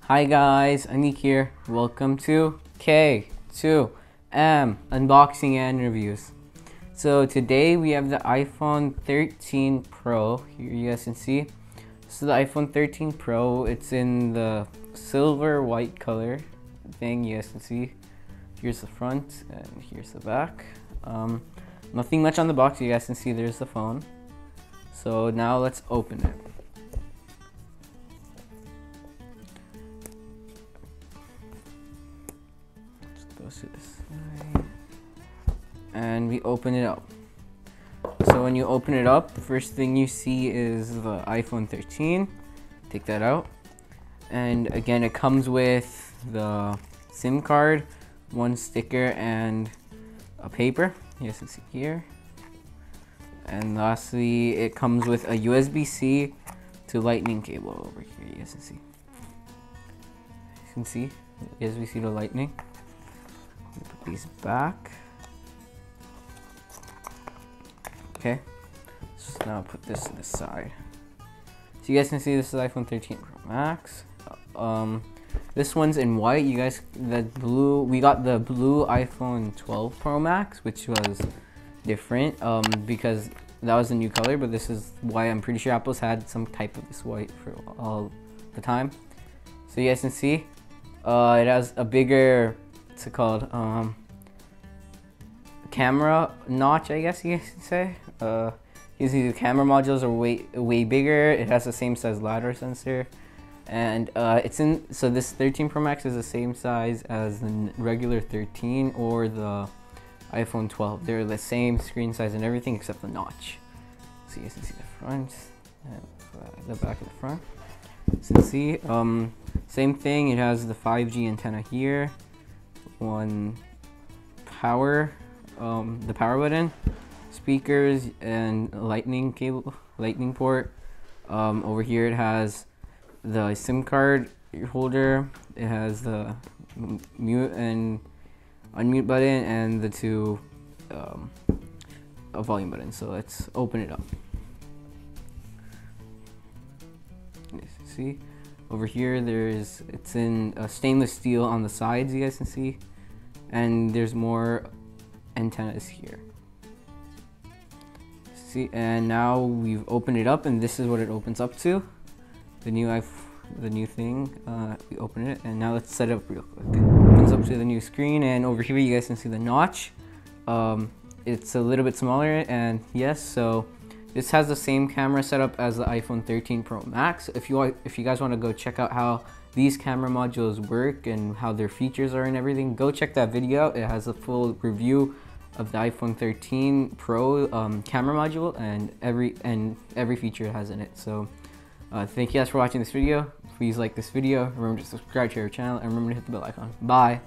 Hi guys, Aniq here. Welcome to K2M Unboxing and Reviews. So today we have the iPhone 13 Pro. Here you guys can see. So the iPhone 13 Pro, it's in the silver white color thing. You guys can see. Here's the front and here's the back. Nothing much on the box. You guys can see there's the phone. So now let's open it. Goes to this side, and we open it up. So when you open it up, the first thing you see is the iPhone 13. Take that out, and again it comes with the SIM card, one sticker, and a paper. You guys can see here. And lastly, it comes with a USB-C to Lightning cable over here. You guys can see. You can see USB-C to Lightning. Put these back. Okay, so now put this to the side. So you guys can see this is iPhone 13 Pro Max. This one's in white. You guys, we got the blue iPhone 12 Pro Max, which was different because that was a new color, but this is why I'm pretty sure Apple's had some type of this white for all the time. So you guys can see it has a bigger, what's it called, camera notch, I guess you can say. You see the camera modules are way bigger. It has the same size LiDAR sensor, and so this 13 Pro Max is the same size as the regular 13 or the iPhone 12. They're the same screen size and everything except the notch. So you guys can see the front and the back of the front. So you can see, same thing. It has the 5G antenna here, one power, the power button, speakers, and lightning cable, lightning port. Over here it has the SIM card holder. It has the mute and unmute button and the two volume buttons. So let's open it up. See, over here it's in stainless steel on the sides. You guys can see, and there's more antennas here. See, and now we've opened it up, and this is what it opens up to. The new thing. We open it, and now let's set it up real quick. Opens up to the new screen, and over here you guys can see the notch. It's a little bit smaller, and yes, so this has the same camera setup as the iPhone 13 Pro Max. If you guys want to go check out how these camera modules work and how their features are and everything, go check that video out. It has a full review of the iPhone 13 Pro camera module and every feature it has in it. So thank you guys for watching this video. Please like this video. Remember to subscribe to our channel and remember to hit the bell icon. Bye.